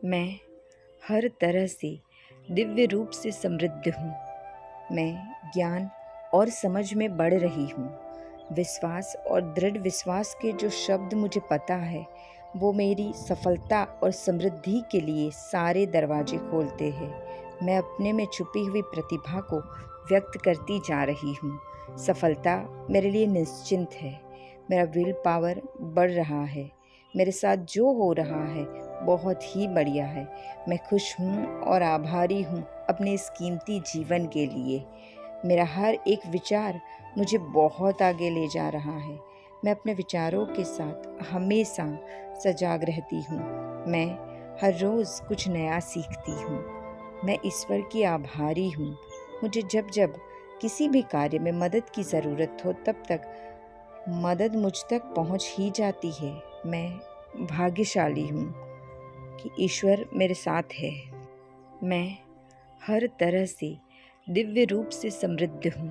मैं हर तरह से दिव्य रूप से समृद्ध हूँ। मैं ज्ञान और समझ में बढ़ रही हूँ। विश्वास और दृढ़ विश्वास के जो शब्द मुझे पता है वो मेरी सफलता और समृद्धि के लिए सारे दरवाजे खोलते हैं। मैं अपने में छुपी हुई प्रतिभा को व्यक्त करती जा रही हूँ। सफलता मेरे लिए निश्चिंत है। मेरा विल पावर बढ़ रहा है। मेरे साथ जो हो रहा है बहुत ही बढ़िया है। मैं खुश हूँ और आभारी हूँ अपने इस कीमती जीवन के लिए। मेरा हर एक विचार मुझे बहुत आगे ले जा रहा है। मैं अपने विचारों के साथ हमेशा सजाग रहती हूँ। मैं हर रोज़ कुछ नया सीखती हूँ। मैं ईश्वर की आभारी हूँ। मुझे जब जब किसी भी कार्य में मदद की ज़रूरत हो तब तक मदद मुझ तक पहुँच ही जाती है। मैं भाग्यशाली हूँ कि ईश्वर मेरे साथ है। मैं हर तरह से दिव्य रूप से समृद्ध हूँ।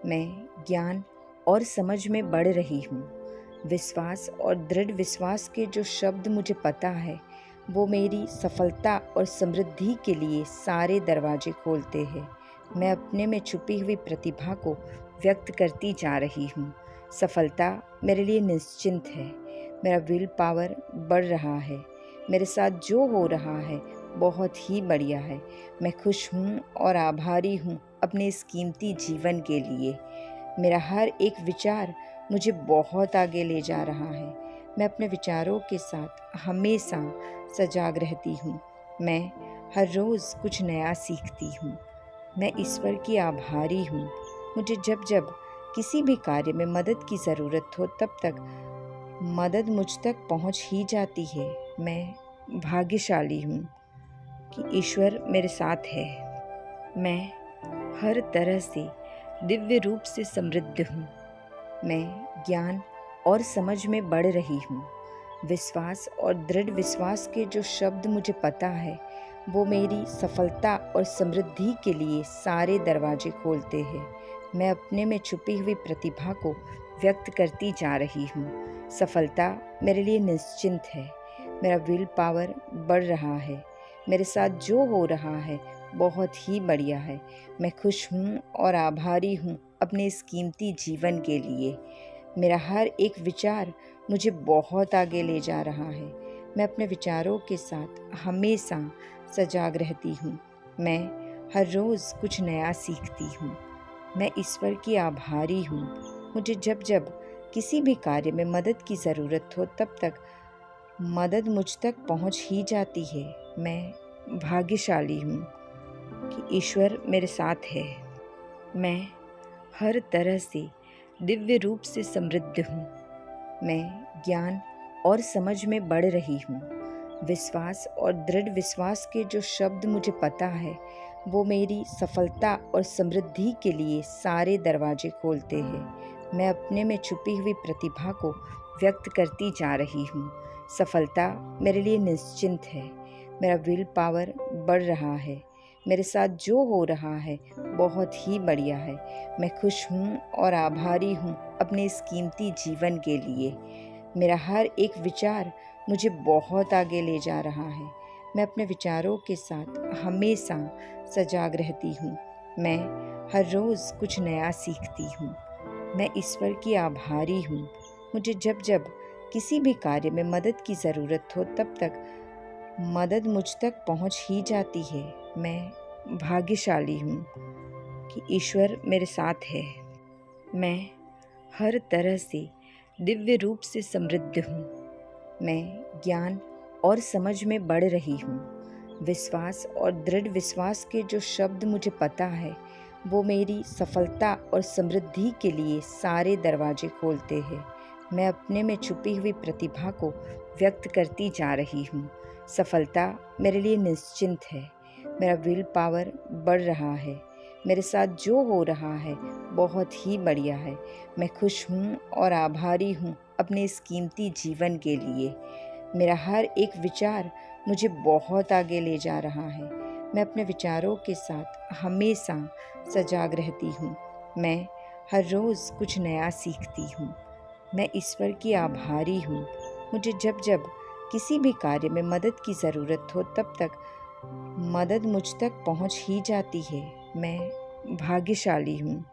मैं ज्ञान और समझ में बढ़ रही हूँ। विश्वास और दृढ़ विश्वास के जो शब्द मुझे पता है वो मेरी सफलता और समृद्धि के लिए सारे दरवाजे खोलते हैं। मैं अपने में छुपी हुई प्रतिभा को व्यक्त करती जा रही हूँ। सफलता मेरे लिए निश्चिंत है। मेरा विल पावर बढ़ रहा है। मेरे साथ जो हो रहा है बहुत ही बढ़िया है। मैं खुश हूँ और आभारी हूँ अपने इस कीमती जीवन के लिए। मेरा हर एक विचार मुझे बहुत आगे ले जा रहा है। मैं अपने विचारों के साथ हमेशा सजाग रहती हूँ। मैं हर रोज़ कुछ नया सीखती हूँ। मैं ईश्वर की आभारी हूँ। मुझे जब जब किसी भी कार्य में मदद की ज़रूरत हो तब तक मदद मुझ तक पहुँच ही जाती है। मैं भाग्यशाली हूँ कि ईश्वर मेरे साथ है। मैं हर तरह से दिव्य रूप से समृद्ध हूँ। मैं ज्ञान और समझ में बढ़ रही हूँ। विश्वास और दृढ़ विश्वास के जो शब्द मुझे पता है वो मेरी सफलता और समृद्धि के लिए सारे दरवाजे खोलते हैं। मैं अपने में छुपी हुई प्रतिभा को व्यक्त करती जा रही हूँ। सफलता मेरे लिए निश्चिंत है। मेरा विल पावर बढ़ रहा है। मेरे साथ जो हो रहा है बहुत ही बढ़िया है। मैं खुश हूँ और आभारी हूँ अपने इस कीमती जीवन के लिए। मेरा हर एक विचार मुझे बहुत आगे ले जा रहा है। मैं अपने विचारों के साथ हमेशा सजाग रहती हूँ। मैं हर रोज़ कुछ नया सीखती हूँ। मैं ईश्वर की आभारी हूँ। मुझे जब जब किसी भी कार्य में मदद की ज़रूरत हो तब तक मदद मुझ तक पहुँच ही जाती है। मैं भाग्यशाली हूँ कि ईश्वर मेरे साथ है। मैं हर तरह से दिव्य रूप से समृद्ध हूँ। मैं ज्ञान और समझ में बढ़ रही हूँ। विश्वास और दृढ़ विश्वास के जो शब्द मुझे पता है वो मेरी सफलता और समृद्धि के लिए सारे दरवाजे खोलते हैं। मैं अपने में छुपी हुई प्रतिभा को व्यक्त करती जा रही हूँ। सफलता मेरे लिए निश्चिंत है। मेरा विल पावर बढ़ रहा है। मेरे साथ जो हो रहा है बहुत ही बढ़िया है। मैं खुश हूँ और आभारी हूँ अपने इस कीमती जीवन के लिए। मेरा हर एक विचार मुझे बहुत आगे ले जा रहा है। मैं अपने विचारों के साथ हमेशा सजाग रहती हूँ। मैं हर रोज़ कुछ नया सीखती हूँ। मैं ईश्वर की आभारी हूँ। मुझे जब जब किसी भी कार्य में मदद की ज़रूरत हो तब तक मदद मुझ तक पहुँच ही जाती है। मैं भाग्यशाली हूँ कि ईश्वर मेरे साथ है। मैं हर तरह से दिव्य रूप से समृद्ध हूँ। मैं ज्ञान और समझ में बढ़ रही हूँ। विश्वास और दृढ़ विश्वास के जो शब्द मुझे पता है वो मेरी सफलता और समृद्धि के लिए सारे दरवाजे खोलते हैं। मैं अपने में छुपी हुई प्रतिभा को व्यक्त करती जा रही हूँ। सफलता मेरे लिए निश्चिंत है। मेरा विल पावर बढ़ रहा है। मेरे साथ जो हो रहा है बहुत ही बढ़िया है। मैं खुश हूँ और आभारी हूँ अपने इस कीमती जीवन के लिए। मेरा हर एक विचार मुझे बहुत आगे ले जा रहा है। मैं अपने विचारों के साथ हमेशा सजाग रहती हूँ। मैं हर रोज़ कुछ नया सीखती हूँ। मैं ईश्वर की आभारी हूँ। मुझे जब जब किसी भी कार्य में मदद की ज़रूरत हो तब तक मदद मुझ तक पहुंच ही जाती है। मैं भाग्यशाली हूँ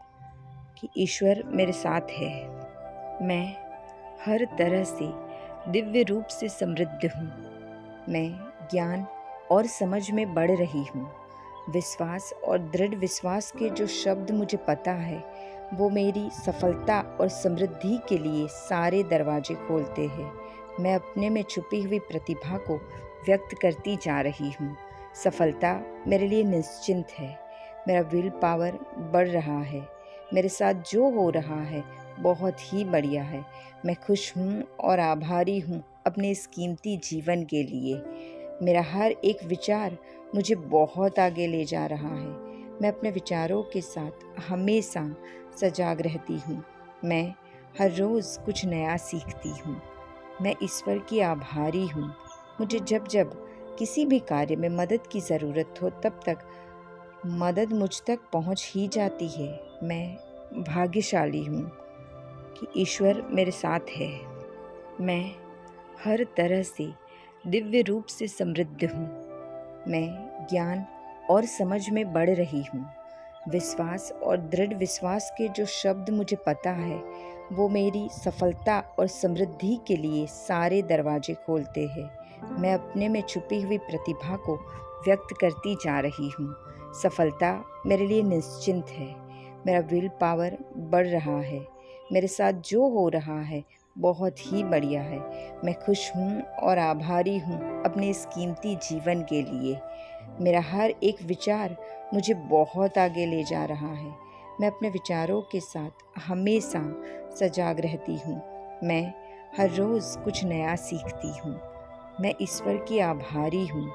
कि ईश्वर मेरे साथ है। मैं हर तरह से दिव्य रूप से समृद्ध हूँ। मैं ज्ञान और समझ में बढ़ रही हूँ। विश्वास और दृढ़ विश्वास के जो शब्द मुझे पता है वो मेरी सफलता और समृद्धि के लिए सारे दरवाजे खोलते हैं। मैं अपने में छुपी हुई प्रतिभा को व्यक्त करती जा रही हूँ। सफलता मेरे लिए निश्चिंत है। मेरा विल पावर बढ़ रहा है। मेरे साथ जो हो रहा है बहुत ही बढ़िया है। मैं खुश हूँ और आभारी हूँ अपने इस कीमती जीवन के लिए। मेरा हर एक विचार मुझे बहुत आगे ले जा रहा है। मैं अपने विचारों के साथ हमेशा सजाग रहती हूँ। मैं हर रोज़ कुछ नया सीखती हूँ। मैं ईश्वर की आभारी हूँ। मुझे जब जब किसी भी कार्य में मदद की ज़रूरत हो तब तक मदद मुझ तक पहुँच ही जाती है। मैं भाग्यशाली हूँ कि ईश्वर मेरे साथ है। मैं हर तरह से दिव्य रूप से समृद्ध हूँ। मैं ज्ञान और समझ में बढ़ रही हूँ। विश्वास और दृढ़ विश्वास के जो शब्द मुझे पता है वो मेरी सफलता और समृद्धि के लिए सारे दरवाजे खोलते हैं। मैं अपने में छुपी हुई प्रतिभा को व्यक्त करती जा रही हूँ। सफलता मेरे लिए निश्चिंत है। मेरा विल पावर बढ़ रहा है। मेरे साथ जो हो रहा है बहुत ही बढ़िया है। मैं खुश हूँ और आभारी हूँ अपने इस कीमती जीवन के लिए। मेरा हर एक विचार मुझे बहुत आगे ले जा रहा है। मैं अपने विचारों के साथ हमेशा सजाग रहती हूँ। मैं हर रोज़ कुछ नया सीखती हूँ। मैं ईश्वर की आभारी हूँ।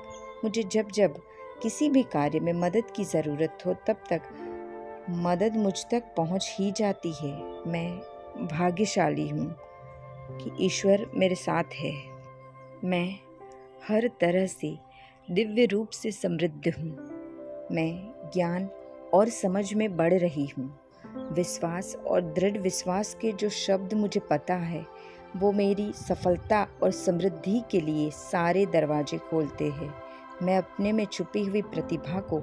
मुझे जब जब किसी भी कार्य में मदद की ज़रूरत हो तब तक मदद मुझ तक पहुँच ही जाती है। मैं भाग्यशाली हूँ कि ईश्वर मेरे साथ है। मैं हर तरह से दिव्य रूप से समृद्ध हूँ। मैं ज्ञान और समझ में बढ़ रही हूँ। विश्वास और दृढ़ विश्वास के जो शब्द मुझे पता है वो मेरी सफलता और समृद्धि के लिए सारे दरवाजे खोलते हैं। मैं अपने में छुपी हुई प्रतिभा को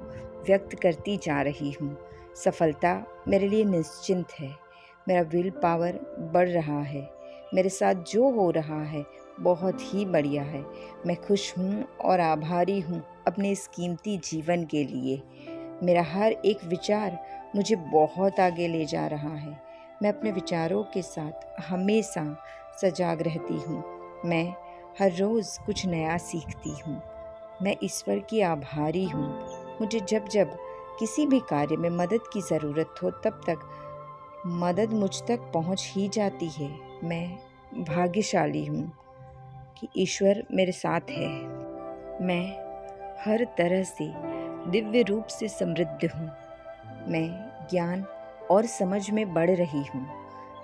व्यक्त करती जा रही हूँ। सफलता मेरे लिए निश्चिंत है। मेरा विल पावर बढ़ रहा है। मेरे साथ जो हो रहा है बहुत ही बढ़िया है। मैं खुश हूँ और आभारी हूँ अपने इस कीमती जीवन के लिए। मेरा हर एक विचार मुझे बहुत आगे ले जा रहा है। मैं अपने विचारों के साथ हमेशा सजाग रहती हूँ। मैं हर रोज़ कुछ नया सीखती हूँ। मैं ईश्वर की आभारी हूँ। मुझे जब जब किसी भी कार्य में मदद की ज़रूरत हो तब तक मदद मुझ तक पहुँच ही जाती है। मैं भाग्यशाली हूँ कि ईश्वर मेरे साथ है। मैं हर तरह से दिव्य रूप से समृद्ध हूँ। मैं ज्ञान और समझ में बढ़ रही हूँ।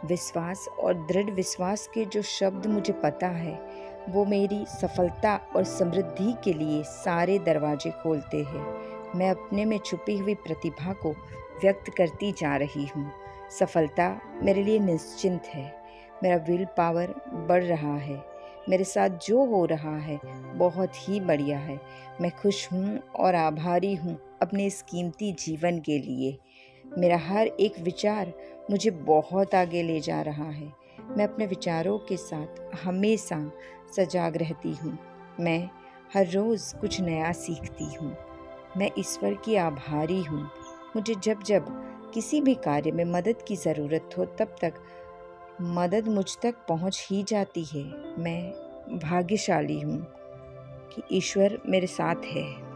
विश्वास और दृढ़ विश्वास के जो शब्द मुझे पता है वो मेरी सफलता और समृद्धि के लिए सारे दरवाजे खोलते हैं। मैं अपने में छुपी हुई प्रतिभा को व्यक्त करती जा रही हूँ। सफलता मेरे लिए निश्चिंत है। मेरा विल पावर बढ़ रहा है। मेरे साथ जो हो रहा है बहुत ही बढ़िया है। मैं खुश हूँ और आभारी हूँ अपने इस कीमती जीवन के लिए। मेरा हर एक विचार मुझे बहुत आगे ले जा रहा है। मैं अपने विचारों के साथ हमेशा सजाग रहती हूँ। मैं हर रोज़ कुछ नया सीखती हूँ। मैं ईश्वर की आभारी हूँ। मुझे जब जब किसी भी कार्य में मदद की ज़रूरत हो तब तक मदद मुझ तक पहुँच ही जाती है। मैं भाग्यशाली हूँ कि ईश्वर मेरे साथ है।